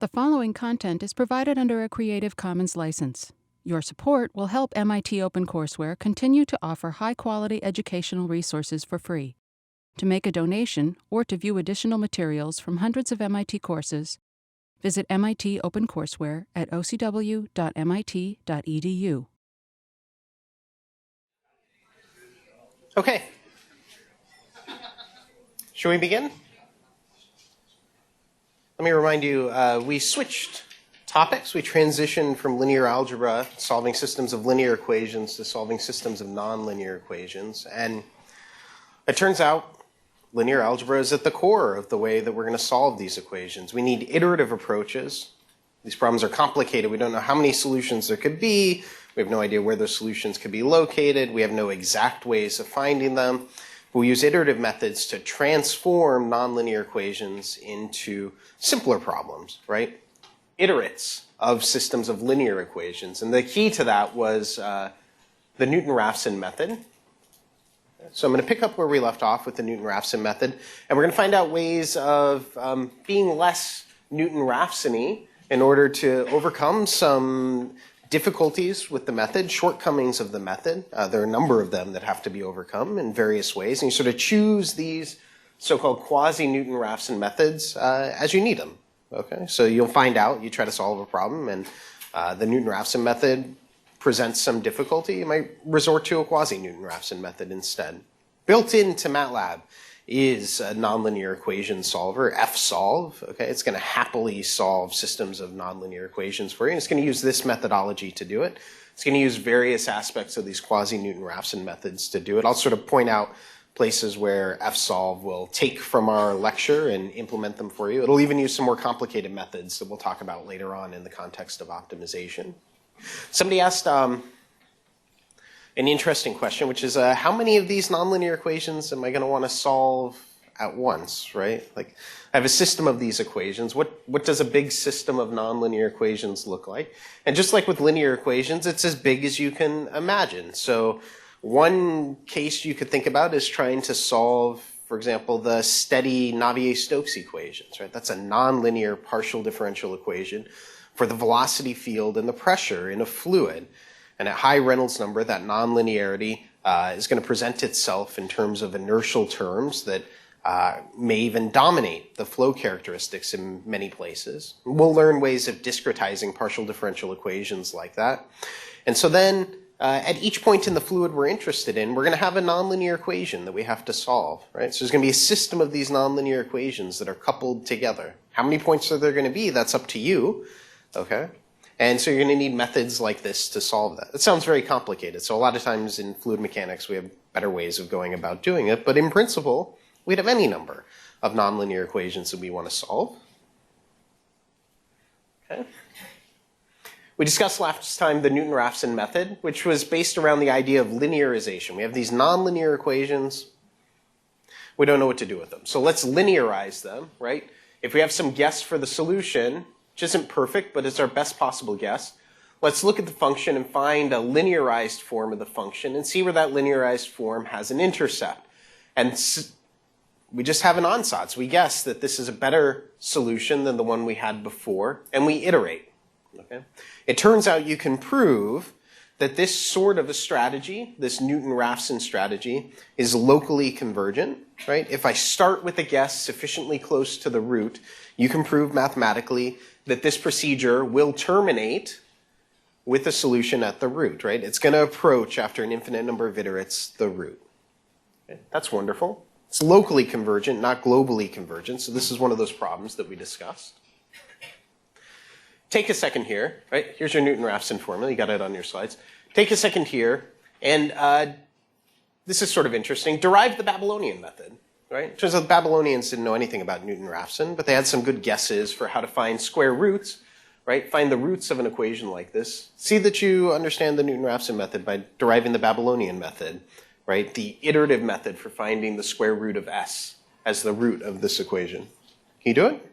The following content is provided under a Creative Commons license. Your support will help MIT OpenCourseware continue to offer high-quality educational resources for free. To make a donation or to view additional materials from hundreds of MIT courses, visit MIT OpenCourseware at ocw.mit.edu. Okay. Shall we begin? Let me remind you, we switched topics. We transitioned from linear algebra, solving systems of linear equations, to solving systems of nonlinear equations. And it turns out linear algebra is at the core of the way that we're going to solve these equations. We need iterative approaches. These problems are complicated. We don't know how many solutions there could be. We have no idea where those solutions could be located. We have no exact ways of finding them. We use iterative methods to transform nonlinear equations into simpler problems, right? Iterates of systems of linear equations. And the key to that was the Newton-Raphson method. So I'm going to pick up where we left off with the Newton-Raphson method. And we're going to find out ways of being less Newton-Raphson-y in order to overcome some difficulties with the method, shortcomings of the method. There are a number of them that have to be overcome in various ways. And you sort of choose these so-called Quasi-Newton-Raphson methods as you need them. Okay, so you'll find out, you try to solve a problem, and the Newton-Raphson method presents some difficulty. You might resort to a Quasi-Newton-Raphson method instead. Built into MATLAB is a nonlinear equation solver, fsolve. Okay, it's going to happily solve systems of nonlinear equations for you. And it's going to use this methodology to do it. It's going to use various aspects of these Quasi-Newton-Raphson methods to do it. I'll sort of point out places where fsolve will take from our lecture and implement them for you. It'll even use some more complicated methods that we'll talk about later on in the context of optimization. Somebody asked an interesting question, which is how many of these nonlinear equations am I going to want to solve at once, right? Like, I have a system of these equations. What does a big system of nonlinear equations look like? And just like with linear equations, it's as big as you can imagine. So one case you could think about is trying to solve, for example, the steady Navier-Stokes equations, right? That's a nonlinear partial differential equation for the velocity field and the pressure in a fluid. And at high Reynolds number, that nonlinearity is going to present itself in terms of inertial terms that may even dominate the flow characteristics in many places. We'll learn ways of discretizing partial differential equations like that. And so then, at each point in the fluid we're interested in, we're going to have a nonlinear equation that we have to solve, right? So there's going to be a system of these nonlinear equations that are coupled together. How many points are there going to be? That's up to you, okay? And so you're going to need methods like this to solve that. It sounds very complicated. So a lot of times in fluid mechanics, we have better ways of going about doing it. But in principle, we'd have any number of nonlinear equations that we want to solve. Okay. We discussed last time the Newton-Raphson method, which was based around the idea of linearization. We have these nonlinear equations. We don't know what to do with them. So let's linearize them, right? If we have some guess for the solution, which isn't perfect, but it's our best possible guess, let's look at the function and find a linearized form of the function and see where that linearized form has an intercept. And we just have an ansatz. We guess that this is a better solution than the one we had before, and we iterate. Okay? It turns out you can prove that this sort of a strategy, this Newton-Raphson strategy, is locally convergent, right? If I start with a guess sufficiently close to the root, you can prove mathematically that this procedure will terminate with a solution at the root, right? It's going to approach, after an infinite number of iterates, the root. Okay? That's wonderful. It's locally convergent, not globally convergent. So this is one of those problems that we discussed. Take a second here, right? Here's your Newton-Raphson formula. You got it on your slides. Take a second here, and this is sort of interesting. Derive the Babylonian method, right? Turns out the Babylonians didn't know anything about Newton-Raphson, but they had some good guesses for how to find square roots, right? Find the roots of an equation like this. See that you understand the Newton-Raphson method by deriving the Babylonian method, right? The iterative method for finding the square root of s as the root of this equation. Can you do it?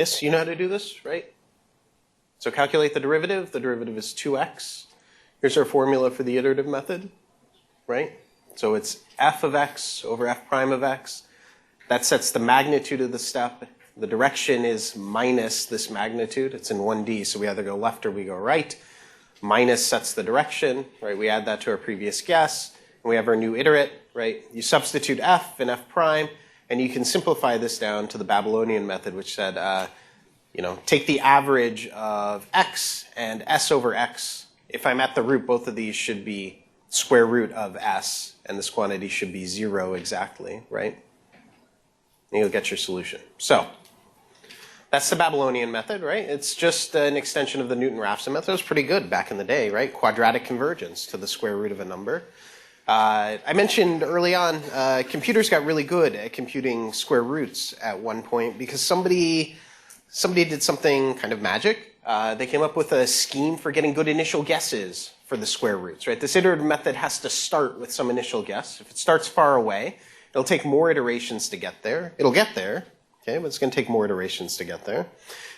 Yes, you know how to do this, right? So calculate the derivative. The derivative is 2x. Here's our formula for the iterative method, right? So it's f of x over f prime of x. That sets the magnitude of the step. The direction is minus this magnitude. It's in 1D, so we either go left or we go right. Minus sets the direction, right? We add that to our previous guess. And we have our new iterate, right? You substitute f and f prime, and you can simplify this down to the Babylonian method, which said, take the average of x and s over x. If I'm at the root, both of these should be square root of s, and this quantity should be 0 exactly, right? And you'll get your solution. So that's the Babylonian method, right? It's just an extension of the Newton-Raphson method. It was pretty good back in the day, right? Quadratic convergence to the square root of a number. I mentioned early on, computers got really good at computing square roots at one point because somebody did something kind of magic. They came up with a scheme for getting good initial guesses for the square roots, right? This iterative method has to start with some initial guess. If it starts far away, it'll take more iterations to get there. It'll get there, okay, but it's going to take more iterations to get there.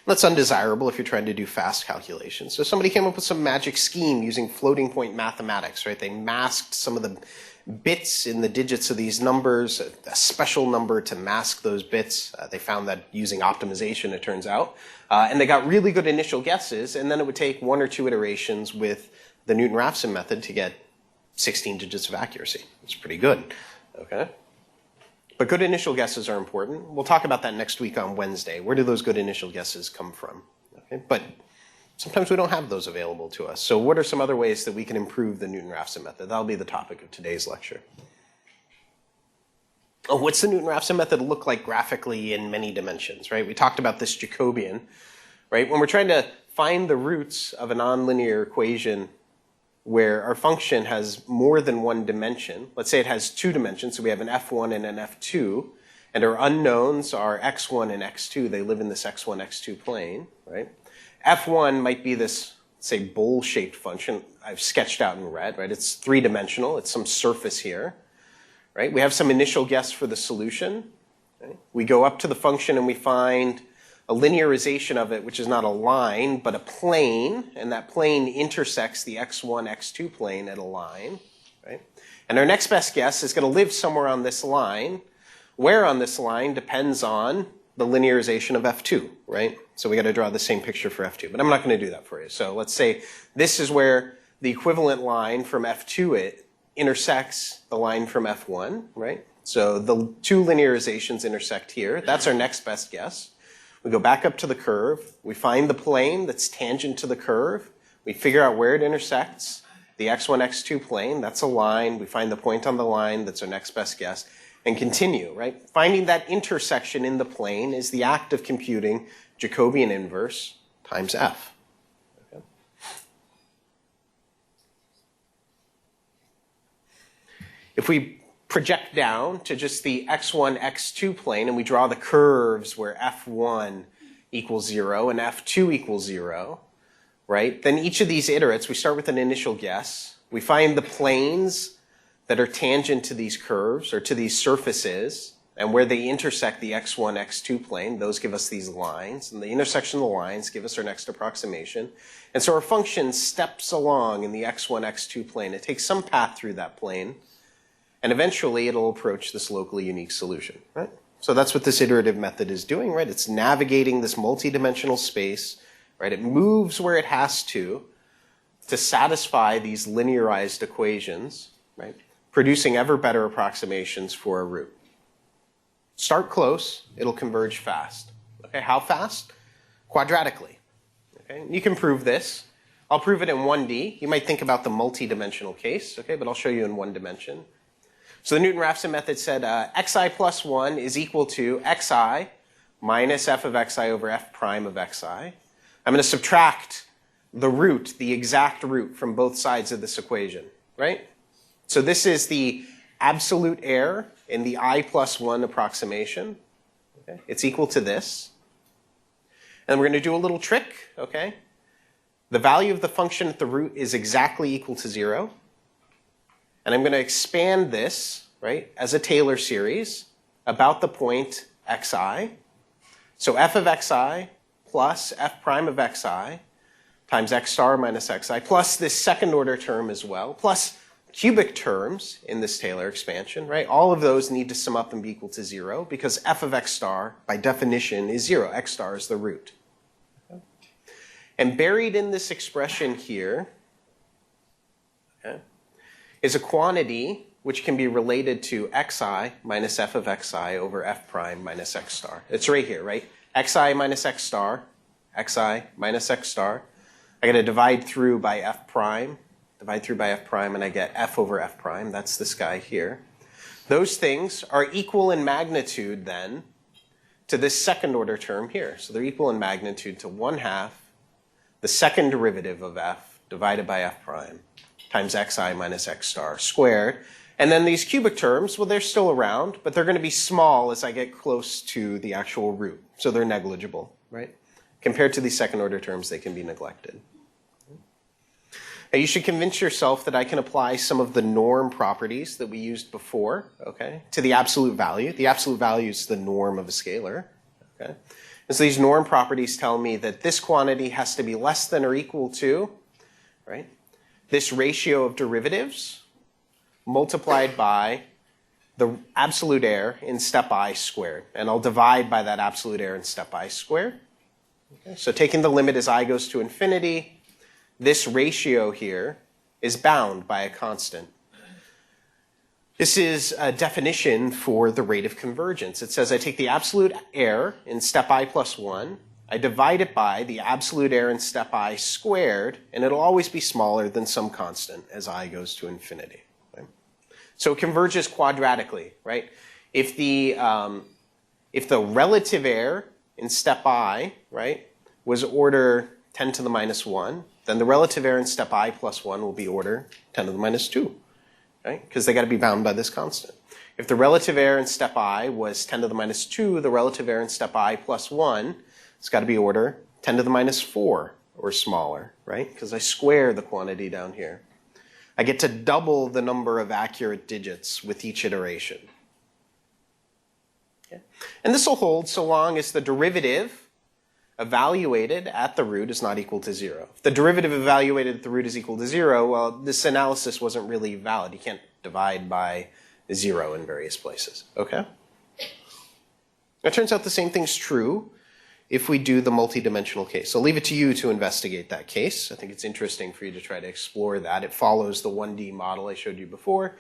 That's undesirable if you're trying to do fast calculations. So somebody came up with some magic scheme using floating point mathematics, right? They masked some of the bits in the digits of these numbers, a special number to mask those bits. They found that using optimization, it turns out. And they got really good initial guesses, and then it would take 1 or 2 iterations with the Newton-Raphson method to get 16 digits of accuracy. It's pretty good, okay? But good initial guesses are important. We'll talk about that next week on Wednesday. Where do those good initial guesses come from? Okay? But sometimes we don't have those available to us. So what are some other ways that we can improve the Newton-Raphson method? That'll be the topic of today's lecture. Oh, what's the Newton-Raphson method look like graphically in many dimensions, right? We talked about this Jacobian, right? When we're trying to find the roots of a nonlinear equation where our function has more than one dimension. Let's say it has 2 dimensions, so we have an f1 and an f2, and our unknowns are x1 and x2. They live in this x1, x2 plane, right? f1 might be this, say, bowl-shaped function I've sketched out in red, right? It's 3-dimensional. It's some surface here, right? We have some initial guess for the solution. Okay? We go up to the function and we find a linearization of it, which is not a line, but a plane, and that plane intersects the x1, x2 plane at a line, right? And our next best guess is going to live somewhere on this line. Where on this line depends on the linearization of f2, right? So we got to draw the same picture for f2, but I'm not going to do that for you. So let's say this is where the equivalent line from f2 it intersects the line from f1, right? So the 2 linearizations intersect here. That's our next best guess. We go back up to the curve. We find the plane that's tangent to the curve. We figure out where it intersects. The x1, x2 plane, that's a line. We find the point on the line. That's our next best guess. And continue, right? Finding that intersection in the plane is the act of computing Jacobian inverse times f. Okay. If we project down to just the x1, x2 plane, and we draw the curves where f1 equals 0 and f2 equals 0, right? Then each of these iterates, we start with an initial guess. We find the planes that are tangent to these curves or to these surfaces, and where they intersect the x1, x2 plane, those give us these lines, and the intersection of the lines give us our next approximation. And so our function steps along in the x1, x2 plane. It takes some path through that plane, and eventually it'll approach this locally unique solution, right? So that's what this iterative method is doing, right? It's navigating this multidimensional space, right? It moves where it has to satisfy these linearized equations, right? Producing ever better approximations for a root. Start close, it'll converge fast. Okay, how fast? Quadratically. Okay, you can prove this. I'll prove it in 1D. You might think about the multi-dimensional case, okay, but I'll show you in 1 dimension. So the Newton-Raphson method said xi plus 1 is equal to xi minus f of xi over f prime of xi. I'm going to subtract the root, the exact root, from both sides of this equation, right? So this is the absolute error in the I plus 1 approximation. Okay? It's equal to this. And we're going to do a little trick, okay? The value of the function at the root is exactly equal to 0. And I'm going to expand this, right, as a Taylor series about the point xi. So f of xi plus f prime of xi times x star minus xi plus this second order term as well, plus cubic terms in this Taylor expansion, right? All of those need to sum up and be equal to 0 because f of x star, by definition, is 0. X star is the root. Okay? And buried in this expression here, okay, is a quantity which can be related to xi minus f of xi over f prime minus x star. It's right here, right? Xi minus x star, xi minus x star. I got to divide through by f prime, and I get f over f prime. That's this guy here. Those things are equal in magnitude then to this second order term here. So they're equal in magnitude to 1/2 the second derivative of f divided by f prime times xi minus x star squared. And then these cubic terms, well, they're still around, but they're going to be small as I get close to the actual root. So they're negligible, right? Compared to these second order terms, they can be neglected. Now, you should convince yourself that I can apply some of the norm properties that we used before, okay, to the absolute value. The absolute value is the norm of a scalar, okay? And so these norm properties tell me that this quantity has to be less than or equal to, right, this ratio of derivatives multiplied by the absolute error in step I squared. And I'll divide by that absolute error in step I squared. Okay? So taking the limit as I goes to infinity, this ratio here is bound by a constant. This is a definition for the rate of convergence. It says I take the absolute error in step I plus 1, I divide it by the absolute error in step I squared, and it'll always be smaller than some constant as I goes to infinity. Right? So it converges quadratically, right? If the relative error in step I, right, was order 10 to the minus 1, then the relative error in step I plus 1 will be order 10 to the minus 2, right? Because they got to be bound by this constant. If the relative error in step I was 10 to the minus 2, the relative error in step I plus 1, it's got to be order 10 to the minus 4 or smaller, right? Because I square the quantity down here. I get to double the number of accurate digits with each iteration. Okay? And this will hold so long as the derivative evaluated at the root is not equal to 0. If the derivative evaluated at the root is equal to 0, well, this analysis wasn't really valid. You can't divide by 0 in various places. Okay? It turns out the same thing's true if we do the multidimensional case. I'll leave it to you to investigate that case. I think it's interesting for you to try to explore that. It follows the 1D model I showed you before.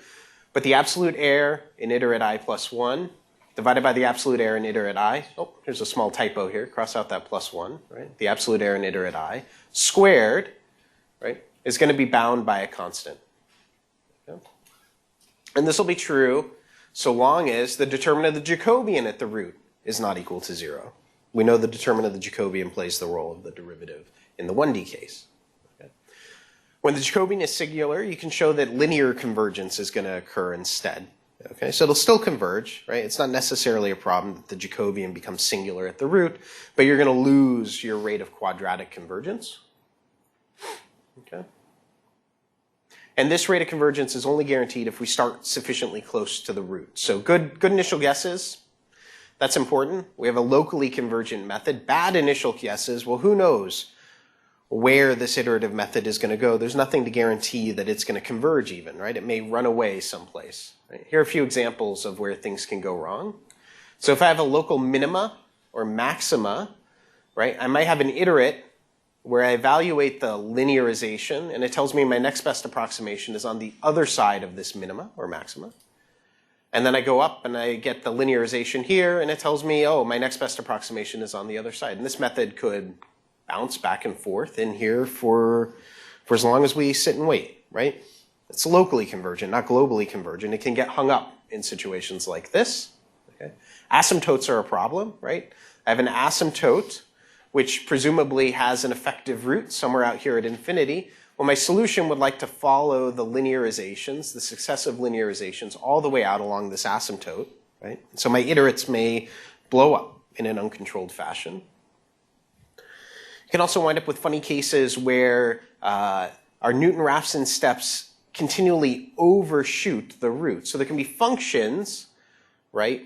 But the absolute error in iterate I plus 1 divided by the absolute error in iterate I, oh, here's a small typo here, cross out that plus 1, right? The absolute error in iterate I squared, right, is going to be bound by a constant. Okay? And this will be true so long as the determinant of the Jacobian at the root is not equal to 0. We know the determinant of the Jacobian plays the role of the derivative in the 1D case. Okay? When the Jacobian is singular, you can show that linear convergence is going to occur instead. Okay, so it'll still converge, right? It's not necessarily a problem that the Jacobian becomes singular at the root, but you're going to lose your rate of quadratic convergence. Okay? And this rate of convergence is only guaranteed if we start sufficiently close to the root. So good initial guesses, that's important. We have a locally convergent method. Bad initial guesses, well, who knows where this iterative method is going to go. There's nothing to guarantee that it's going to converge even, right? It may run away someplace. Right? Here are a few examples of where things can go wrong. So if I have a local minima or maxima, right, I might have an iterate where I evaluate the linearization, and it tells me my next best approximation is on the other side of this minima or maxima. And then I go up and I get the linearization here, and it tells me, oh, my next best approximation is on the other side. And this method could bounce back and forth in here for as long as we sit and wait, right? It's locally convergent, not globally convergent. It can get hung up in situations like this. Okay? Asymptotes are a problem, right? I have an asymptote, which presumably has an effective root somewhere out here at infinity. Well, my solution would like to follow the linearizations, the successive linearizations, all the way out along this asymptote, right? So my iterates may blow up in an uncontrolled fashion. You can also wind up with funny cases where our NewtonRaphson steps continually overshoot the root. So there can be functions, right,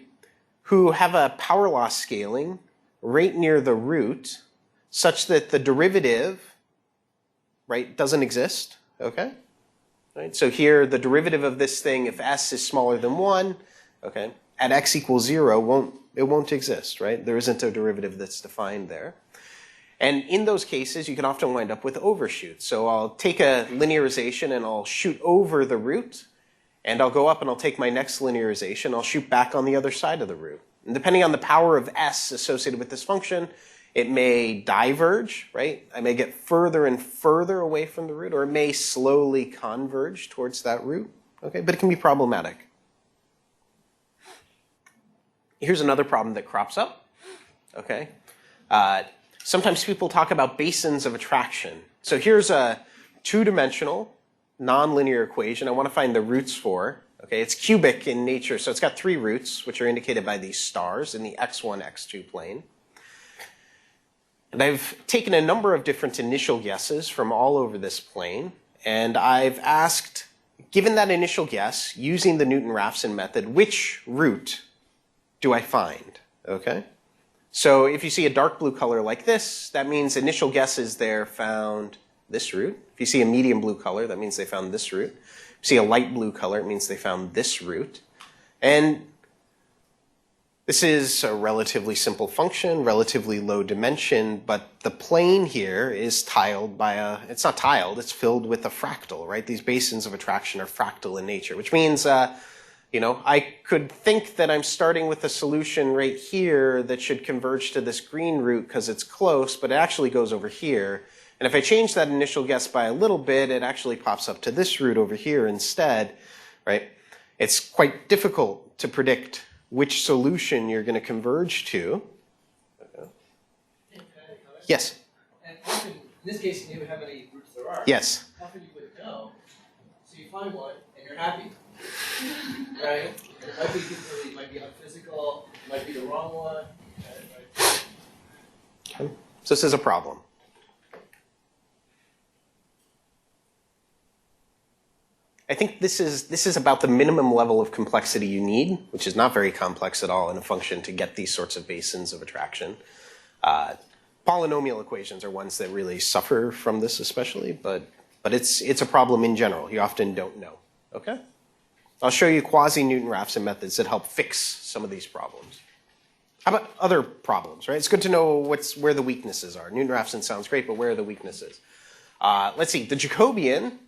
who have a power law scaling right near the root such that the derivative, right, doesn't exist, okay? Right? So here, the derivative of this thing, if s is smaller than 1, okay, at x equals 0, it won't exist, right? There isn't a derivative that's defined there. And in those cases, you can often wind up with overshoot. So I'll take a linearization and I'll shoot over the root, and I'll go up and I'll take my next linearization, I'll shoot back on the other side of the root. And depending on the power of s associated with this function, it may diverge, right? I may get further and further away from the root, or it may slowly converge towards that root, okay? But it can be problematic. Here's another problem that crops up, okay? Sometimes people talk about basins of attraction. So here's a two-dimensional nonlinear equation I want to find the roots for. Okay, it's cubic in nature, so it's got 3 roots, which are indicated by these stars in the x1, x2 plane. And I've taken a number of different initial guesses from all over this plane, and I've asked, given that initial guess, using the Newton-Raphson method, which root do I find? Okay? So if you see a dark blue color like this, that means initial guesses there found this root. If you see a medium blue color, that means they found this root. If you see a light blue color, it means they found this root. And this is a relatively simple function, relatively low dimension, but the plane here is tiled by it's not tiled, it's filled with a fractal, right? These basins of attraction are fractal in nature, which means, I could think that I'm starting with a solution right here that should converge to this green root because it's close, but it actually goes over here. And if I change that initial guess by a little bit, it actually pops up to this root over here instead, right? It's quite difficult to predict which solution you're going to converge to. Okay. Yes? And often, in this case, you know how many roots there are. Yes. Often you wouldn't know. So you find one, and you're happy. Right? And it might be completely, it might be unphysical, it might be the wrong one. Right? Okay. So this is a problem. I think this is about the minimum level of complexity you need, which is not very complex at all in a function to get these sorts of basins of attraction. Polynomial equations are ones that really suffer from this especially, but it's a problem in general. You often don't know. Okay? I'll show you Quasi-Newton-Raphson methods that help fix some of these problems. How about other problems, right? It's good to know where the weaknesses are. Newton-Raphson sounds great, but where are the weaknesses? Let's see. The Jacobian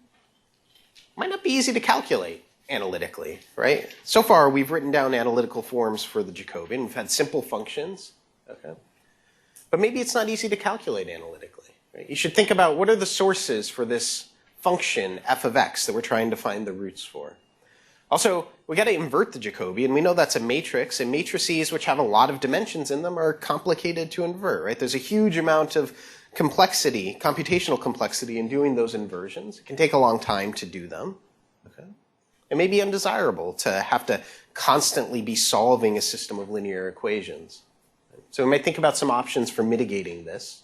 might not be easy to calculate analytically, right? So far, we've written down analytical forms for the Jacobian. We've had simple functions, okay? But maybe it's not easy to calculate analytically, right? You should think about what are the sources for this function f of x that we're trying to find the roots for. Also, we got to invert the Jacobian. We know that's a matrix, and matrices which have a lot of dimensions in them are complicated to invert, right? There's a huge amount of complexity, computational complexity in doing those inversions. It can take a long time to do them. Okay? It may be undesirable to have to constantly be solving a system of linear equations. So we might think about some options for mitigating this.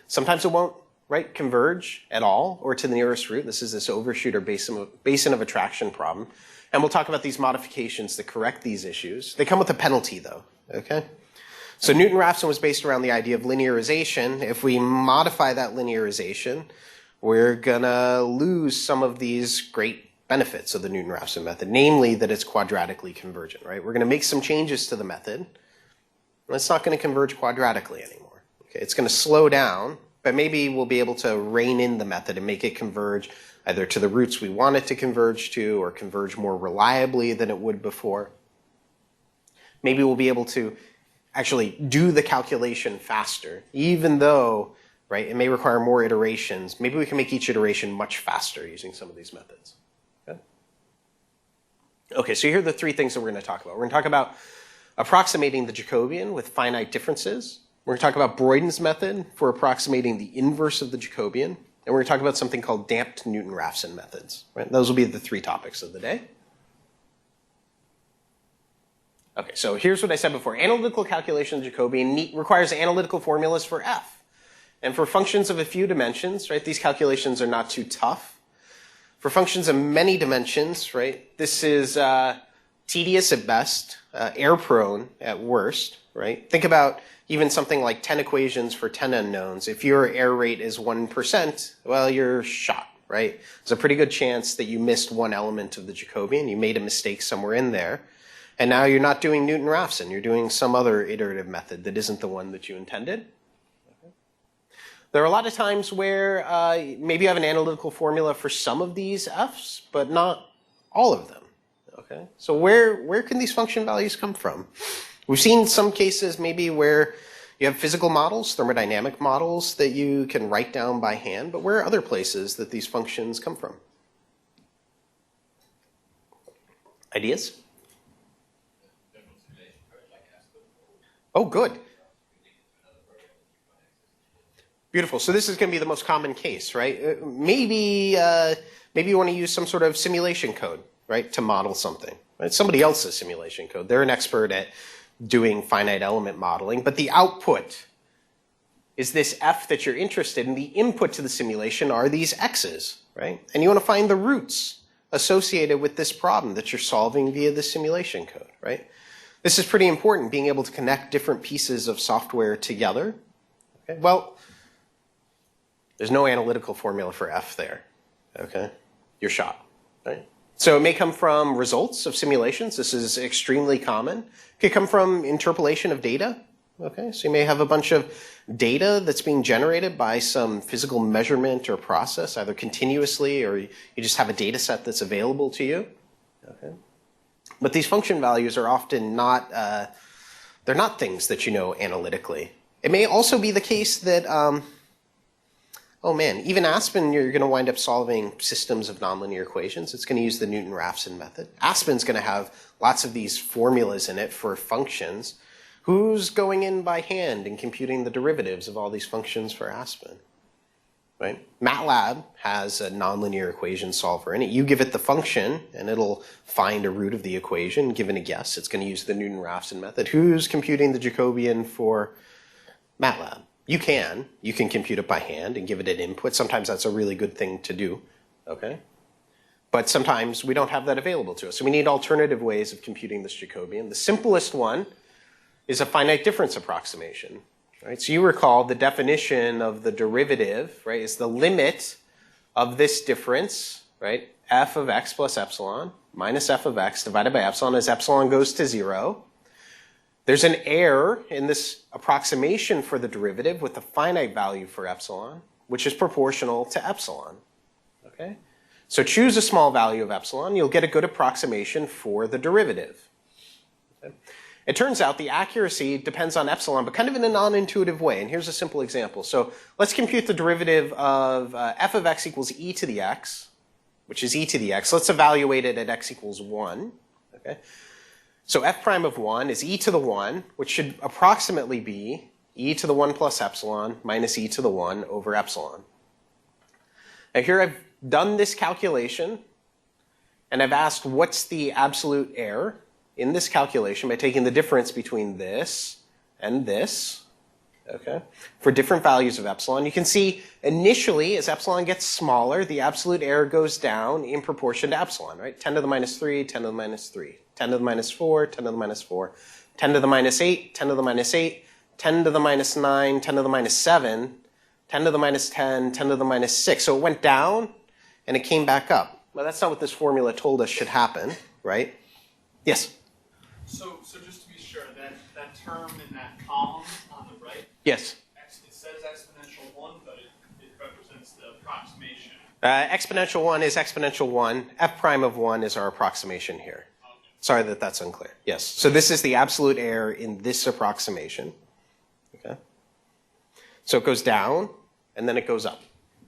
Sometimes it won't, right, converge at all or to the nearest root. This is this overshoot or basin of attraction problem. And we'll talk about these modifications that correct these issues. They come with a penalty, though. Okay? So Newton-Raphson was based around the idea of linearization. If we modify that linearization, we're going to lose some of these great benefits of the Newton-Raphson method, namely that it's quadratically convergent, right? We're going to make some changes to the method, and it's not going to converge quadratically anymore. Okay? It's going to slow down, but maybe we'll be able to rein in the method and make it converge either to the roots we want it to converge to or converge more reliably than it would before. Maybe we'll be able to actually do the calculation faster, even though, right, it may require more iterations. Maybe we can make each iteration much faster using some of these methods. Okay, so here are the 3 things that we're going to talk about. We're going to talk about approximating the Jacobian with finite differences. We're going to talk about Boyden's method for approximating the inverse of the Jacobian. And we're going to talk about something called damped Newton-Raphson methods. Right? Those will be the 3 topics of the day. Okay, so here's what I said before. Analytical calculation of the Jacobian requires analytical formulas for f. And for functions of a few dimensions, right, these calculations are not too tough. For functions of many dimensions, right, this is tedious at best, error-prone at worst, right? Think about even something like 10 equations for 10 unknowns. If your error rate is 1%, well, you're shot, right? There's a pretty good chance that you missed one element of the Jacobian. You made a mistake somewhere in there. And now you're not doing Newton-Raphson. You're doing some other iterative method that isn't the one that you intended. There are a lot of times where maybe you have an analytical formula for some of these f's, but not all of them. Okay, so where can these function values come from? We've seen some cases maybe where you have physical models, thermodynamic models that you can write down by hand, but where are other places that these functions come from? Ideas? Oh, good. Beautiful. So this is going to be the most common case, right? Maybe you want to use some sort of simulation code, right, to model something. Right? Somebody else's simulation code. They're an expert at doing finite element modeling, but the output is this f that you're interested in. The input to the simulation are these x's, right? And you want to find the roots associated with this problem that you're solving via the simulation code, right? This is pretty important, being able to connect different pieces of software together. Okay? Well, there's no analytical formula for f there. Okay? You're shot, right? So it may come from results of simulations. This is extremely common. It could come from interpolation of data. Okay? So you may have a bunch of data that's being generated by some physical measurement or process, either continuously or you just have a data set that's available to you. Okay? But these function values are often not, they're not things that you know analytically. It may also be the case that, oh man, even Aspen, you're going to wind up solving systems of nonlinear equations. It's going to use the Newton-Raphson method. Aspen's going to have lots of these formulas in it for functions. Who's going in by hand and computing the derivatives of all these functions for Aspen? Right? MATLAB has a nonlinear equation solver in it. You give it the function, and it'll find a root of the equation, given a guess. It's going to use the Newton-Raphson method. Who's computing the Jacobian for MATLAB? You can compute it by hand and give it an input. Sometimes that's a really good thing to do, okay? But sometimes we don't have that available to us. So we need alternative ways of computing this Jacobian. The simplest one is a finite difference approximation, right? So you recall the definition of the derivative, right, is the limit of this difference, right, f of x plus epsilon minus f of x divided by epsilon as epsilon goes to 0. There's an error in this approximation for the derivative with a finite value for epsilon, which is proportional to epsilon. Okay? So choose a small value of epsilon. You'll get a good approximation for the derivative. Okay? It turns out the accuracy depends on epsilon, but kind of in a non-intuitive way. And here's a simple example. So let's compute the derivative of f of x equals e to the x, which is e to the x. Let's evaluate it at x equals 1. Okay? So f prime of 1 is e to the 1, which should approximately be e to the 1 plus epsilon minus e to the 1 over epsilon. Now here I've done this calculation, and I've asked what's the absolute error in this calculation by taking the difference between this and this, okay, for different values of epsilon. You can see initially, as epsilon gets smaller, the absolute error goes down in proportion to epsilon, right? 10 to the minus 3, 10 to the minus 3. 10 to the minus 4, 10 to the minus 4, 10 to the minus 8, 10 to the minus 8, 10 to the minus 9, 10 to the minus 7, 10 to the minus 10, 10 to the minus 6. So it went down, and it came back up. Well, that's not what this formula told us should happen, right? Yes? So just to be sure, that term in that column on the right, Yes. It says exponential 1, but it represents the approximation. Exponential 1 is exponential 1. F prime of 1 is our approximation here. Sorry that that's unclear. Yes. So this is the absolute error in this approximation. Okay. So it goes down, and then it goes up.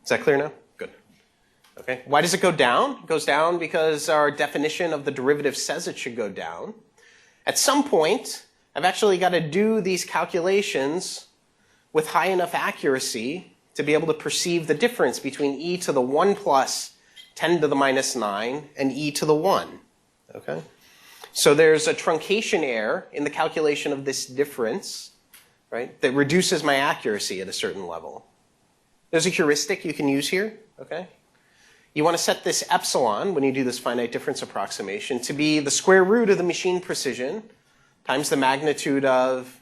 Is that clear now? Good. Okay. Why does it go down? It goes down because our definition of the derivative says it should go down. At some point, I've actually got to do these calculations with high enough accuracy to be able to perceive the difference between e to the 1 plus 10 to the minus 9 and e to the 1. Okay. So there's a truncation error in the calculation of this difference, right, that reduces my accuracy at a certain level. There's a heuristic you can use here, okay? you want to set this epsilon, when you do this finite difference approximation, to be the square root of the machine precision times the magnitude of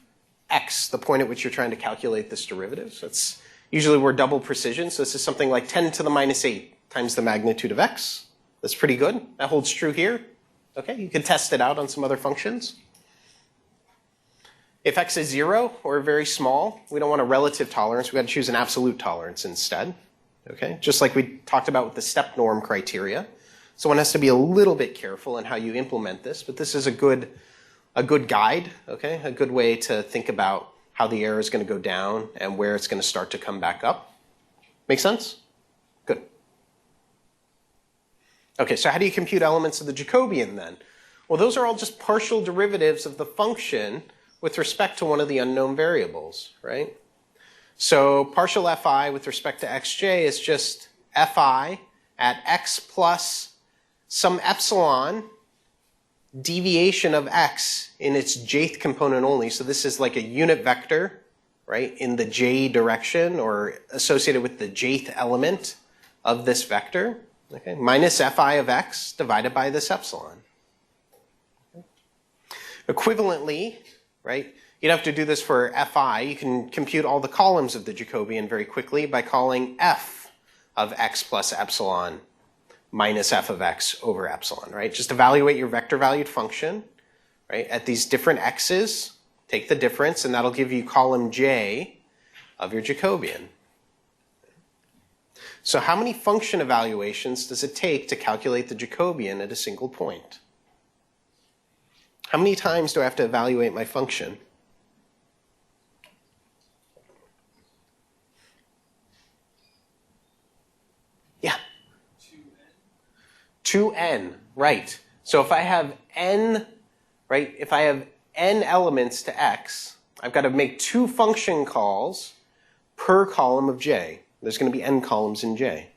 x, the point at which you're trying to calculate this derivative. So it's usually we're double precision, so this is something like 10 to the minus 8 times the magnitude of x. That's pretty good. That holds true here. Okay, you can test it out on some other functions. If x is 0 or very small, we don't want a relative tolerance. We've got to choose an absolute tolerance instead. Okay, just like we talked about with the step norm criteria. So one has to be a little bit careful in how you implement this, but this is a good guide, okay, a good way to think about how the error is going to go down and where it's going to start to come back up. Make sense? Good. Okay, so how do you compute elements of the Jacobian then? Well, those are all just partial derivatives of the function with respect to one of the unknown variables, right? So partial fi with respect to xj is just fi at x plus some epsilon deviation of x in its jth component only. So this is like a unit vector, right, in the j direction or associated with the jth element of this vector, okay, minus fi of x divided by this epsilon. Okay. Equivalently, right, you don't have to do this for fi. You can compute all the columns of the Jacobian very quickly by calling f of x plus epsilon minus f of x over epsilon, right? Just evaluate your vector valued function, right, at these different x's, take the difference, and that'll give you column j of your Jacobian. So how many function evaluations does it take to calculate the Jacobian at a single point? How many times do I have to evaluate my function? Yeah. 2n, right. So if I have n, right, if I have n elements to x, I've got to make 2 function calls per column of j. There's going to be n columns in j.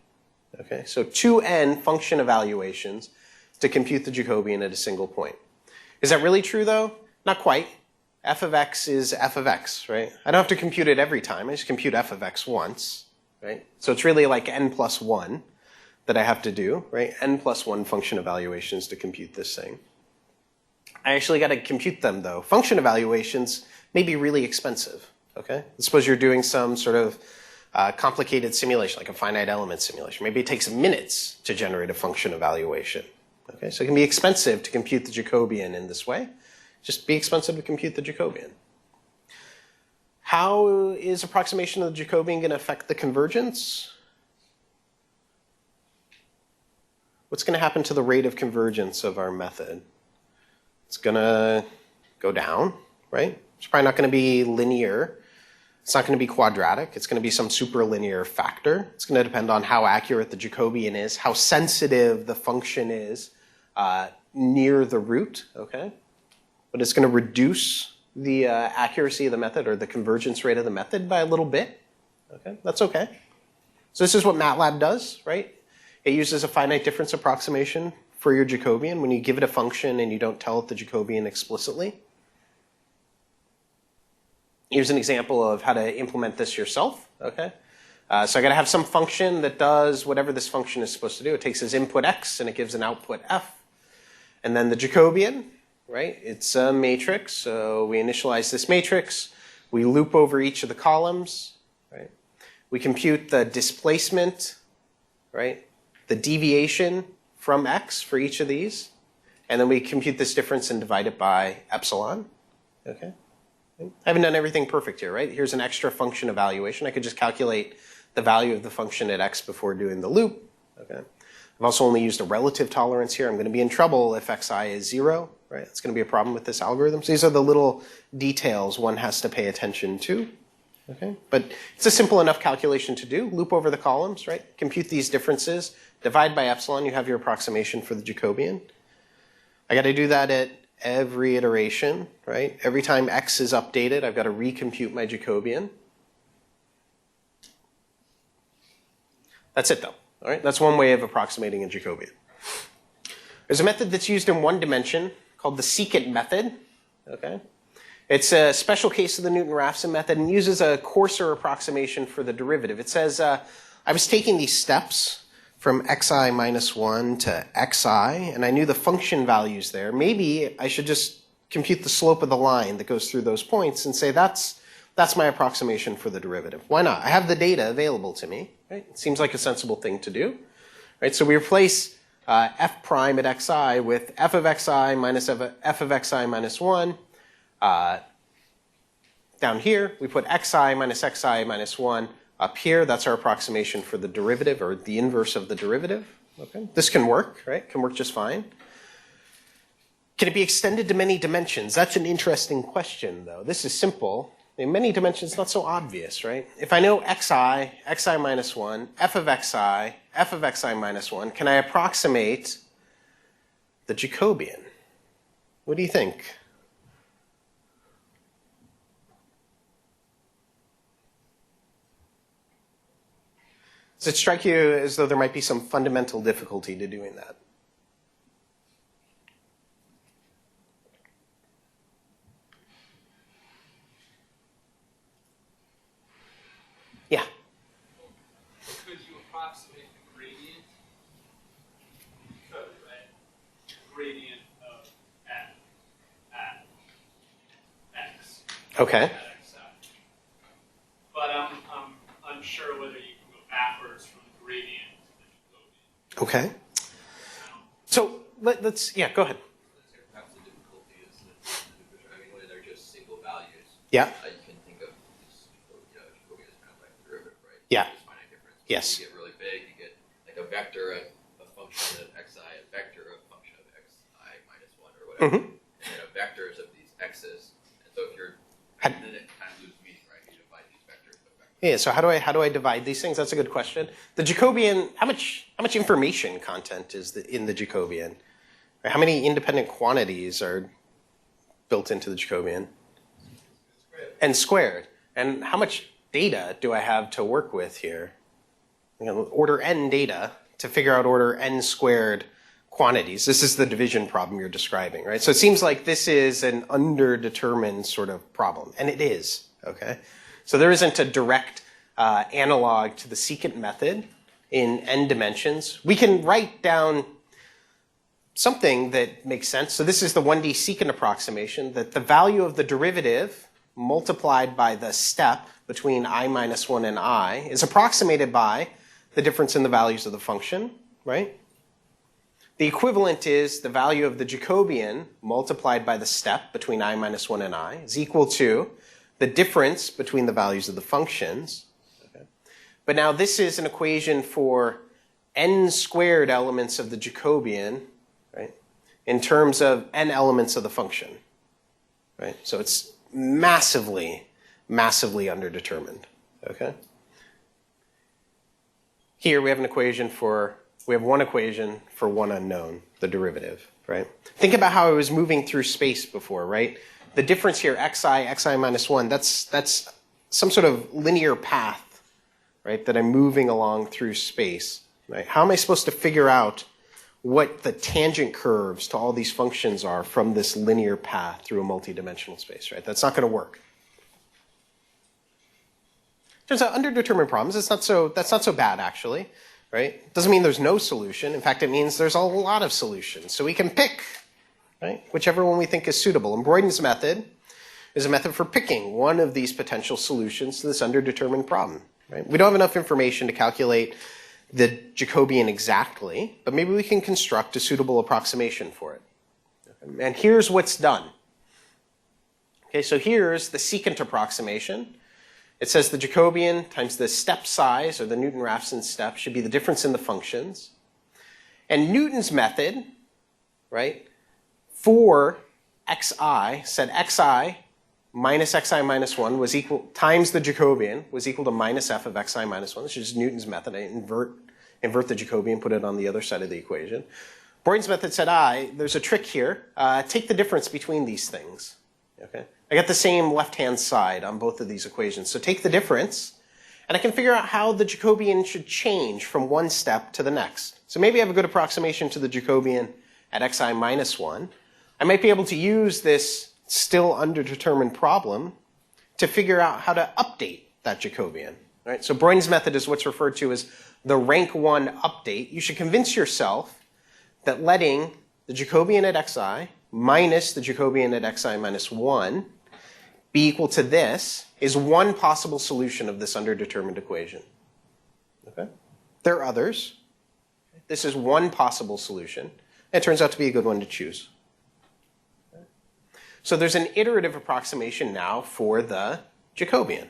Okay, so 2n function evaluations to compute the Jacobian at a single point. Is that really true though? Not quite. F of x is f of x, right? I don't have to compute it every time. I just compute f of x once, right? So it's really like n plus 1 that I have to do, right? N plus 1 function evaluations to compute this thing. I actually got to compute them though. Function evaluations may be really expensive, okay? Suppose you're doing some sort of complicated simulation, like a finite element simulation. Maybe it takes minutes to generate a function evaluation. Okay, so it can be expensive to compute the Jacobian in this way. Just be expensive to compute the Jacobian. How is approximation of the Jacobian going to affect the convergence? What's going to happen to the rate of convergence of our method? It's going to go down, right? It's probably not going to be linear. It's not going to be quadratic. It's going to be some superlinear factor. It's going to depend on how accurate the Jacobian is, how sensitive the function is near the root, okay? But it's going to reduce the accuracy of the method or the convergence rate of the method by a little bit, okay? That's okay. So this is what MATLAB does, right? It uses a finite difference approximation for your Jacobian when you give it a function and you don't tell it the Jacobian explicitly. Here's an example of how to implement this yourself, okay? So I got to have some function that does whatever this function is supposed to do. It takes as input x and it gives an output f. And then the Jacobian, right? It's a matrix, so we initialize this matrix. We loop over each of the columns, right? We compute the displacement, right? The deviation from x for each of these. And then we compute this difference and divide it by epsilon, okay? I haven't done everything perfect here, right? Here's an extra function evaluation. I could just calculate the value of the function at x before doing the loop, okay? I've also only used a relative tolerance here. I'm going to be in trouble if xi is 0, right? It's going to be a problem with this algorithm. So these are the little details one has to pay attention to, okay? But it's a simple enough calculation to do. Loop over the columns, right? Compute these differences. Divide by epsilon. You have your approximation for the Jacobian. I got to do that at every iteration, right? Every time x is updated, I've got to recompute my Jacobian. That's it though, all right? That's one way of approximating a Jacobian. There's a method that's used in one dimension called the secant method, okay? It's a special case of the Newton-Raphson method and uses a coarser approximation for the derivative. It says, I was taking these steps. from xi minus 1 to xi, and I knew the function values there, maybe I should just compute the slope of the line that goes through those points and say that's my approximation for the derivative. Why not? I have the data available to me. Right? It seems like a sensible thing to do. Right? So we replace f prime at xi with f of xi minus f of xi minus 1. Down here, we put xi minus 1. Up here, that's our approximation for the derivative, or the inverse of the derivative. Okay? This can work, right? Can work just fine. Can it be extended to many dimensions? That's an interesting question, though. This is simple. In many dimensions, not so obvious, right? If I know xi minus 1, f of xi minus 1, can I approximate the Jacobian? What do you think? Does it strike you as though there might be some fundamental difficulty to doing that? Yeah. Could you approximate the gradient? You could, right? Gradient of f at x. Okay. At xi. But I'm unsure whether you can go backwards from the gradient to the Jacobian. Okay. So let's go ahead. Perhaps the difficulty is that, I mean, when they're just single values, Yeah. you can think of this, Jacobian as kind of like a derivative, right? Yeah. Just finite difference. Yes. When you get really big, you get like a vector, a function of xi, a vector, a function of xi minus 1 or whatever, Mm-hmm. and then a vectors of these x's. And so if you're, Had- then it kind of loses meaning, right? You divide these vectors by vectors. Yeah, so how do I divide these things? That's a good question. The Jacobian, how much information content is in the Jacobian? Right, how many independent quantities are built into the Jacobian? And squared. And how much data do I have to work with here? Order n data to figure out order n squared quantities. This is the division problem you're describing, right? So it seems like this is an underdetermined sort of problem, and it is, okay? So there isn't a direct analog to the secant method in n dimensions. We can write down something that makes sense. So this is the 1D secant approximation, that the value of the derivative multiplied by the step between I minus 1 and I is approximated by the difference in the values of the function, right? The equivalent is the value of the Jacobian multiplied by the step between I minus 1 and I is equal to the difference between the values of the functions. Okay? But now this is an equation for n squared elements of the Jacobian, right, in terms of n elements of the function. Right? So it's massively, massively underdetermined. Okay? Here we have one equation for one unknown, the derivative, right? Think about how I was moving through space before, right? The difference here, xi minus 1, that's some sort of linear path, right, that I'm moving along through space, right? How am I supposed to figure out what the tangent curves to all these functions are from this linear path through a multidimensional space, right? That's not going to work. Turns out underdetermined problems, that's not so bad, actually, right? Doesn't mean there's no solution. In fact, it means there's a lot of solutions. So we can pick, right, whichever one we think is suitable. And Boyden's method is a method for picking one of these potential solutions to this underdetermined problem, right? We don't have enough information to calculate the Jacobian exactly, but maybe we can construct a suitable approximation for it. And here's what's done. Okay, so here's the secant approximation. It says the Jacobian times the step size, or the Newton-Raphson step, should be the difference in the functions. And Newton's method, right, for xi said xi minus xi minus 1 was equal, times the Jacobian was equal to minus f of xi minus 1. This is Newton's method. I invert the Jacobian, put it on the other side of the equation. Boyden's method said, there's a trick here. Take the difference between these things. Okay? I got the same left-hand side on both of these equations. So take the difference, and I can figure out how the Jacobian should change from one step to the next. So maybe I have a good approximation to the Jacobian at xi minus 1. I might be able to use this still underdetermined problem to figure out how to update that Jacobian. All right, so Boyden's method is what's referred to as the rank 1 update. You should convince yourself that letting the Jacobian at xi minus the Jacobian at xi minus 1 be equal to this is one possible solution of this underdetermined equation. Okay? There are others. This is one possible solution. It turns out to be a good one to choose. Okay? So there's an iterative approximation now for the Jacobian.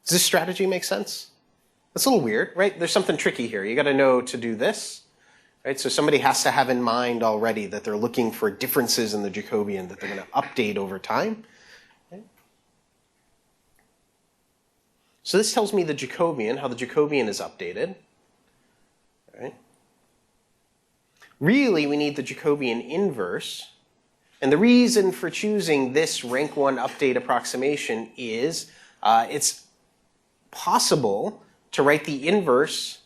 Does this strategy make sense? That's a little weird, right? There's something tricky here. You got to know to do this. Right? So somebody has to have in mind already that they're looking for differences in the Jacobian that they're going to update over time. Okay? So this tells me the Jacobian, how the Jacobian is updated. Right? Really, we need the Jacobian inverse. And the reason for choosing this rank 1 update approximation is it's possible to write the inverse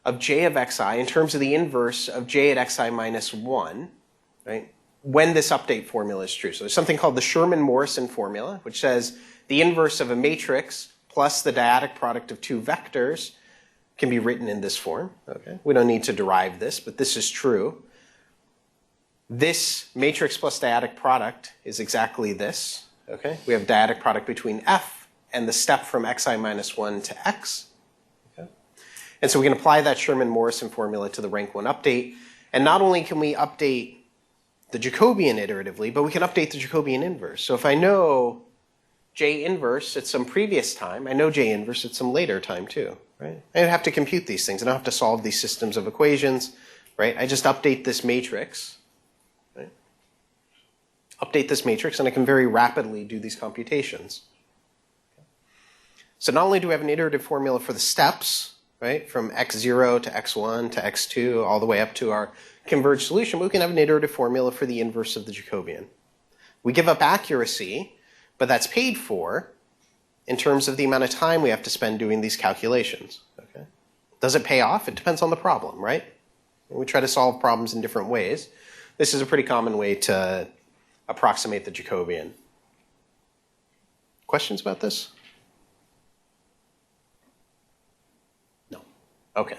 of j of xi in terms of the inverse of j at xi minus 1, right, when this update formula is true. So there's something called the Sherman-Morrison formula, which says the inverse of a matrix plus the dyadic product of two vectors can be written in this form. Okay? We don't need to derive this, but this is true. This matrix plus dyadic product is exactly this. Okay? We have dyadic product between f and the step from xi minus 1 to x. And so we can apply that Sherman-Morrison formula to the rank 1 update. And not only can we update the Jacobian iteratively, but we can update the Jacobian inverse. So if I know J inverse at some previous time, I know J inverse at some later time too. Right? I don't have to compute these things. I don't have to solve these systems of equations. Right? I just update this matrix. Right? Update this matrix, and I can very rapidly do these computations. So not only do we have an iterative formula for the steps, right, from x0 to x1 to x2 all the way up to our converged solution, we can have an iterative formula for the inverse of the Jacobian. We give up accuracy, but that's paid for in terms of the amount of time we have to spend doing these calculations. Okay? Does it pay off? It depends on the problem, right? We try to solve problems in different ways. This is a pretty common way to approximate the Jacobian. Questions about this? Okay,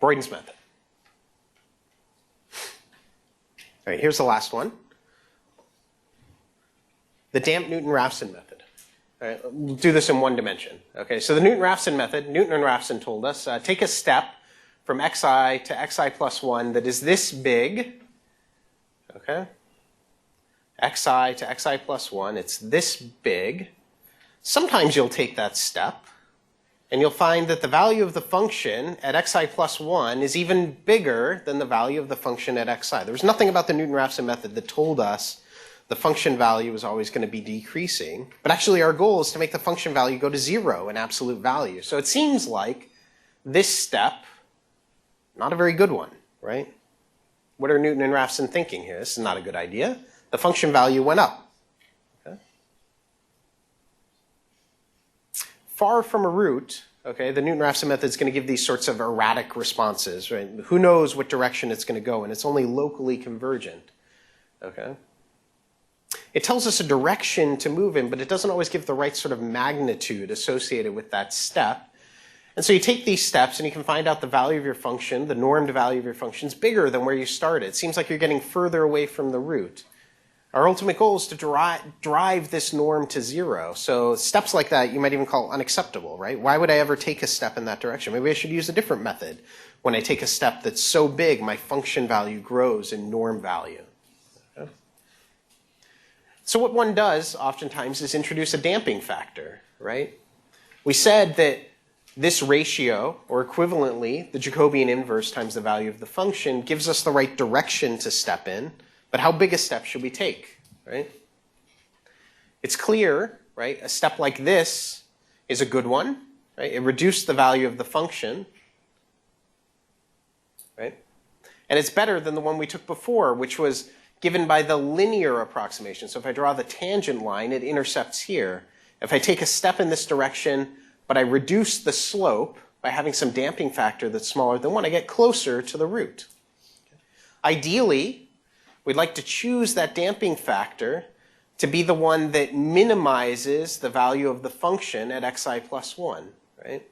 Boyden's method. All right, here's the last one. The damped Newton-Raphson method. All right, we'll do this in one dimension. Okay, so the Newton-Raphson method, Newton-Raphson told us, take a step from xi to xi plus 1 that is this big. Okay, xi to xi plus 1, it's this big. Sometimes you'll take that step, and you'll find that the value of the function at xi plus 1 is even bigger than the value of the function at xi. There was nothing about the Newton-Raphson method that told us the function value is always going to be decreasing. But actually our goal is to make the function value go to 0 in absolute value. So it seems like this step, not a very good one, right? What are Newton and Raphson thinking here? This is not a good idea. The function value went up. Far from a root, okay, the Newton-Raphson method is going to give these sorts of erratic responses, right? Who knows what direction it's going to go in? It's only locally convergent, okay? It tells us a direction to move in, but it doesn't always give the right sort of magnitude associated with that step. And so you take these steps and you can find out the value of your function, the normed value of your function is bigger than where you started. It seems like you're getting further away from the root. Our ultimate goal is to drive this norm to 0. So steps like that you might even call unacceptable, right? Why would I ever take a step in that direction? Maybe I should use a different method. When I take a step that's so big, my function value grows in norm value. Okay. So what one does oftentimes is introduce a damping factor, right? We said that this ratio, or equivalently, the Jacobian inverse times the value of the function, gives us the right direction to step in. But how big a step should we take, right? It's clear, right? A step like this is a good one, right? It reduced the value of the function, right? And it's better than the one we took before, which was given by the linear approximation. So if I draw the tangent line, it intercepts here. If I take a step in this direction, but I reduce the slope by having some damping factor that's smaller than 1, I get closer to the root. Ideally, we'd like to choose that damping factor to be the one that minimizes the value of the function at xi plus 1, right?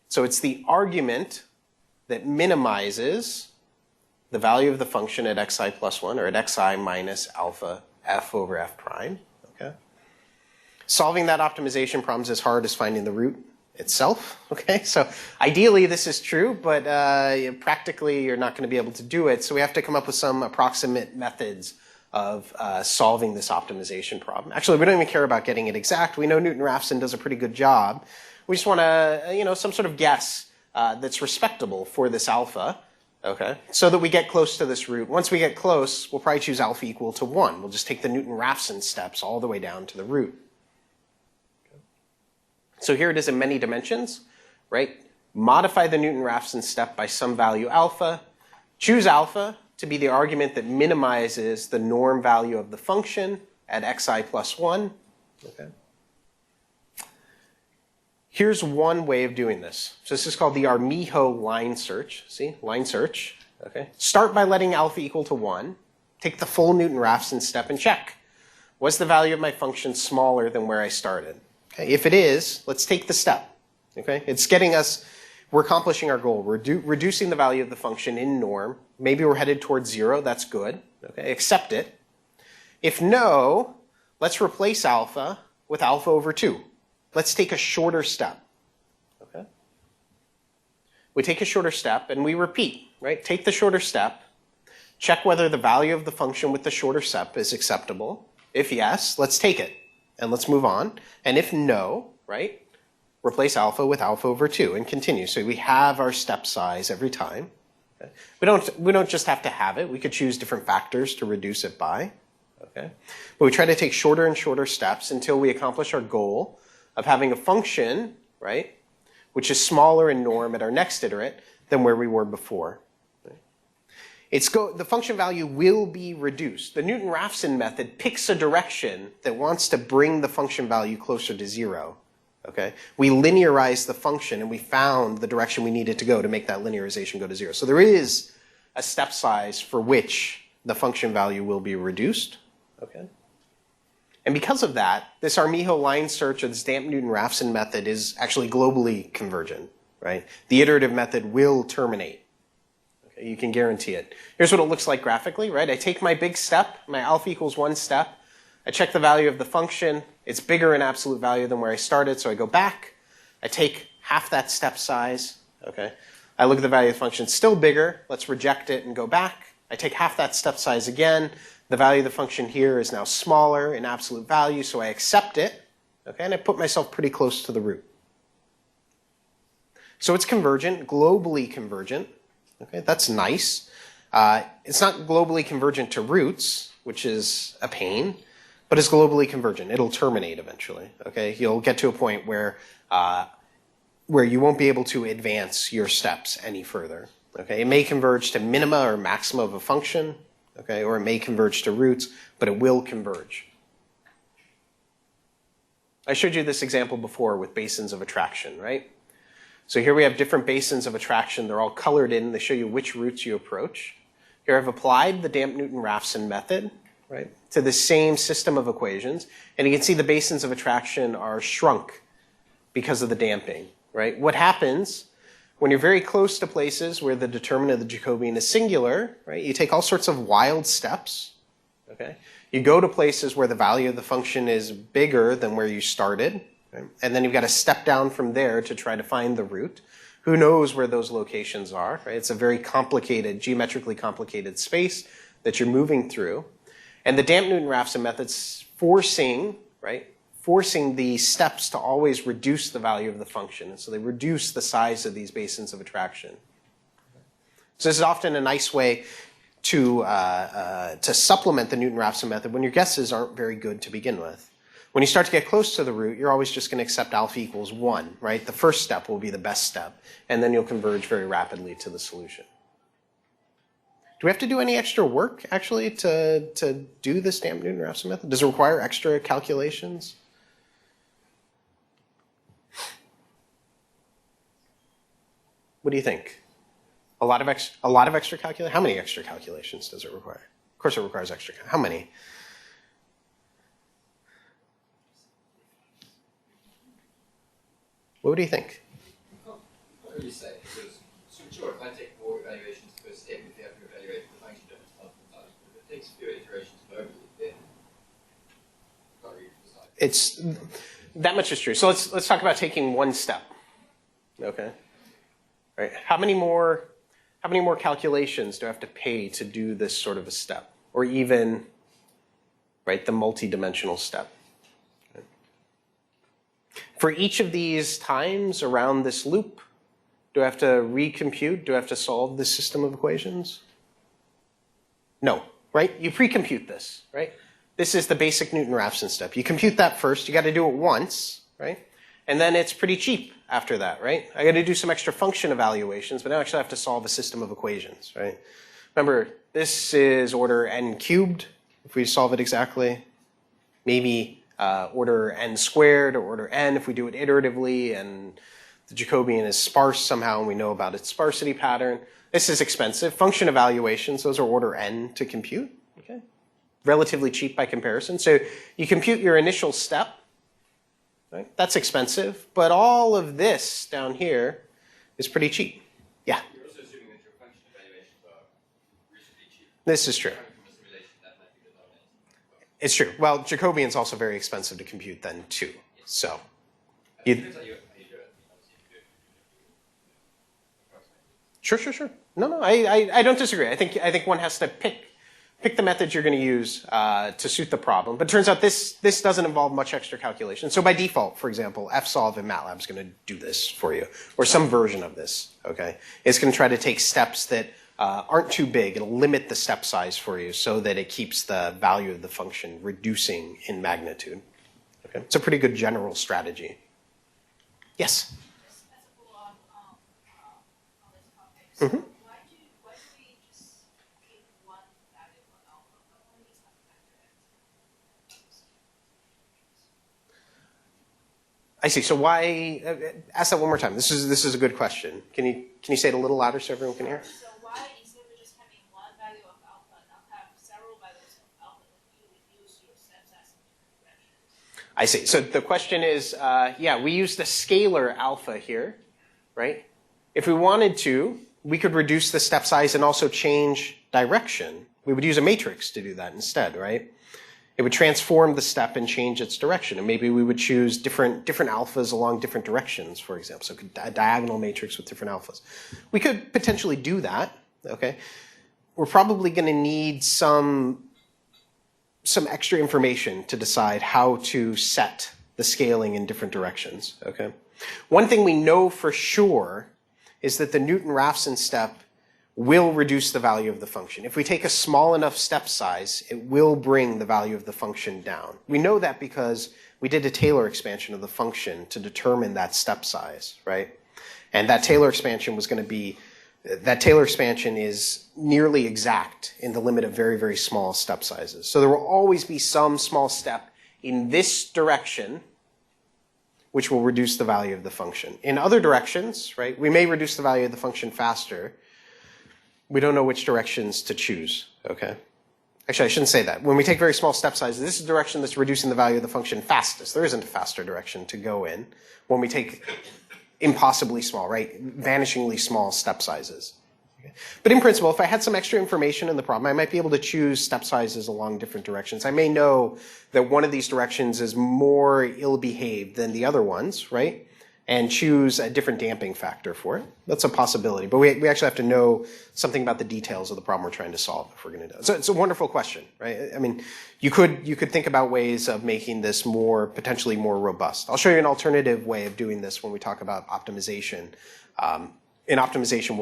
So it's the argument that minimizes the value of the function at xi plus 1, or at xi minus alpha f over f prime. Okay? Solving that optimization problem is as hard as finding the root itself. Okay? So ideally this is true, but practically you're not going to be able to do it. So we have to come up with some approximate methods of solving this optimization problem. Actually, we don't even care about getting it exact. We know NewtonRaphson does a pretty good job. We just want to, some sort of guess that's respectable for this alpha, okay, so that we get close to this root. Once we get close, we'll probably choose alpha equal to 1. We'll just take the NewtonRaphson steps all the way down to the root. Okay. So here it is in many dimensions, right? Modify the Newton-Raphson step by some value alpha. Choose alpha to be the argument that minimizes the norm value of the function at xi plus 1. Okay. Here's one way of doing this. So this is called the Armijo line search. See, line search. Okay. Start by letting alpha equal to 1. Take the full Newton-Raphson step and check. Was the value of my function smaller than where I started? Okay. If it is, let's take the step. Okay. It's getting us, we're accomplishing our goal. We're reducing the value of the function in norm. Maybe we're headed towards 0. That's good. Okay. Accept it. If no, let's replace alpha with alpha over 2. Let's take a shorter step. Okay. We take a shorter step and we repeat, right? Take the shorter step. Check whether the value of the function with the shorter step is acceptable. If yes, let's take it and let's move on. And if no, right? Replace alpha with alpha over 2 and continue. So we have our step size every time. Okay. We don't just have to have it. We could choose different factors to reduce it by. Okay. But we try to take shorter and shorter steps until we accomplish our goal of having a function, right, which is smaller in norm at our next iterate than where we were before. The function value will be reduced. The Newton-Raphson method picks a direction that wants to bring the function value closer to 0. Okay? We linearized the function and we found the direction we needed to go to make that linearization go to 0. So there is a step size for which the function value will be reduced. Okay? And because of that, this Armijo line search or this damped Newton-Raphson method is actually globally convergent. Right? The iterative method will terminate. Okay? You can guarantee it. Here's what it looks like graphically. Right? I take my big step, my alpha equals 1 step. I check the value of the function. It's bigger in absolute value than where I started, so I go back. I take half that step size. Okay. I look at the value of the function, still bigger. Let's reject it and go back. I take half that step size again. The value of the function here is now smaller in absolute value, so I accept it. Okay, and I put myself pretty close to the root. So it's convergent, globally convergent. Okay, that's nice. It's not globally convergent to roots, which is a pain. But it's globally convergent. It'll terminate eventually. Okay, you'll get to a point where you won't be able to advance your steps any further. Okay, it may converge to minima or maxima of a function. Okay, or it may converge to roots, but it will converge. I showed you this example before with basins of attraction, right? So here we have different basins of attraction. They're all colored in. They show you which roots you approach. Here I've applied the damped Newton-Raphson method, right, to the same system of equations. And you can see the basins of attraction are shrunk because of the damping, right? What happens when you're very close to places where the determinant of the Jacobian is singular, right? You take all sorts of wild steps, okay? You go to places where the value of the function is bigger than where you started, okay? And then you've got to step down from there to try to find the root. Who knows where those locations are, right? It's a very complicated, geometrically complicated space that you're moving through. And the damped Newton-Raphson method's forcing the steps to always reduce the value of the function. And so they reduce the size of these basins of attraction. So this is often a nice way to supplement the Newton-Raphson method when your guesses aren't very good to begin with. When you start to get close to the root, you're always just going to accept alpha equals 1, right? The first step will be the best step, and then you'll converge very rapidly to the solution. Do we have to do any extra work, actually, to do this damped Newton-Raphson method? Does it require extra calculations? What do you think? A lot of extra calculations? How many extra calculations does it require? Of course it requires extra. How many? What do you think? What do you say? Because sure, it might take more evaluations per step if you have to evaluate the function difference multiple times. But if it takes fewer iterations globally, then you can't really decide. It's that much is true. So let's talk about taking one step. Okay. Right. How many more calculations do I have to pay to do this sort of a step, or even, right, the multi-dimensional step? Okay. For each of these times around this loop, do I have to recompute? Do I have to solve this system of equations? No, right? You pre-compute this, right? This is the basic Newton-Raphson step. You compute that first. You got to do it once, right? And then it's pretty cheap after that, right? I got to do some extra function evaluations, but now I actually have to solve a system of equations, right? Remember, this is order n cubed, if we solve it exactly. Maybe order n squared or order n if we do it iteratively, and the Jacobian is sparse somehow, and we know about its sparsity pattern. This is expensive. Function evaluations, those are order n to compute, okay? Relatively cheap by comparison. So you compute your initial step. Right? That's expensive, but all of this down here is pretty cheap. Yeah? You're also assuming that your function evaluations are reasonably cheap. This is true. Coming from a simulation, that might be the denominator. It's true. Well, Jacobian's also very expensive to compute then, too. So, you, Depends how you do it. Obviously, if you do approximate. sure. No, I don't disagree. I think one has to pick the methods you're going to use to suit the problem. But it turns out this doesn't involve much extra calculation. So by default, for example, fsolve in MATLAB is going to do this for you, or some version of this. Okay, it's going to try to take steps that aren't too big. It'll limit the step size for you so that it keeps the value of the function reducing in magnitude. Okay, it's a pretty good general strategy. Yes. Just as a follow-up on this topic, so why do we just keep one value for alpha, but only some factor x? I see. So why? Ask that one more time. This is a good question. Can you say it a little louder so everyone can hear? So why, instead of just having one value of alpha, not have several values of alpha that you reduce your step size in different directions? I see. So the question is, yeah, we use the scalar alpha here, right? If we wanted to, we could reduce the step size and also change direction. We would use a matrix to do that instead, right? It would transform the step and change its direction. And maybe we would choose different alphas along different directions, for example. So a diagonal matrix with different alphas. We could potentially do that, okay? We're probably going to need some extra information to decide how to set the scaling in different directions, okay? One thing we know for sure is that the Newton-Raphson step will reduce the value of the function. If we take a small enough step size, it will bring the value of the function down. We know that because we did a Taylor expansion of the function to determine that step size, right? And that Taylor expansion was going to be, that Taylor expansion is nearly exact in the limit of very, very small step sizes. So there will always be some small step in this direction which will reduce the value of the function. In other directions, right, we may reduce the value of the function faster. We don't know which directions to choose, okay? Actually, I shouldn't say that. When we take very small step sizes, this is the direction that's reducing the value of the function fastest. There isn't a faster direction to go in when we take impossibly small, right, vanishingly small step sizes. Okay? But in principle, if I had some extra information in the problem, I might be able to choose step sizes along different directions. I may know that one of these directions is more ill-behaved than the other ones, right? And choose a different damping factor for it. That's a possibility. But we actually have to know something about the details of the problem we're trying to solve if we're going to do it. So it's a wonderful question, right? I mean, you could think about ways of making this potentially more robust. I'll show you an alternative way of doing this when we talk about optimization. In optimization,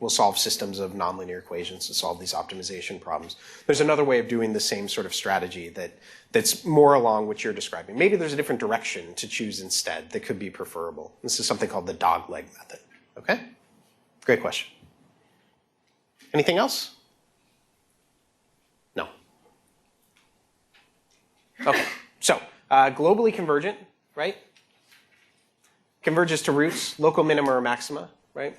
we'll solve systems of nonlinear equations to solve these optimization problems. There's another way of doing the same sort of strategy that's more along what you're describing. Maybe there's a different direction to choose instead that could be preferable. This is something called the dogleg method. Okay? Great question. Anything else? No. Okay. So, globally convergent, right? Converges to roots, local minima or maxima, right?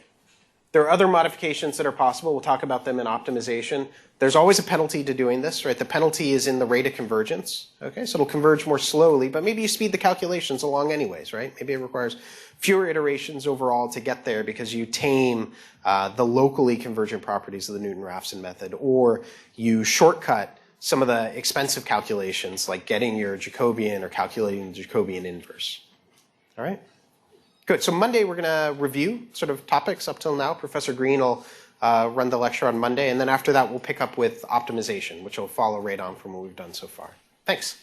There are other modifications that are possible. We'll talk about them in optimization. There's always a penalty to doing this, right? The penalty is in the rate of convergence. Okay, so it'll converge more slowly, but maybe you speed the calculations along anyways, right? Maybe it requires fewer iterations overall to get there because you tame the locally convergent properties of the Newton-Raphson method, or you shortcut some of the expensive calculations like getting your Jacobian or calculating the Jacobian inverse. All right? Good. So Monday we're going to review sort of topics up till now. Professor Green will run the lecture on Monday, and then after that we'll pick up with optimization, which will follow right on from what we've done so far. Thanks.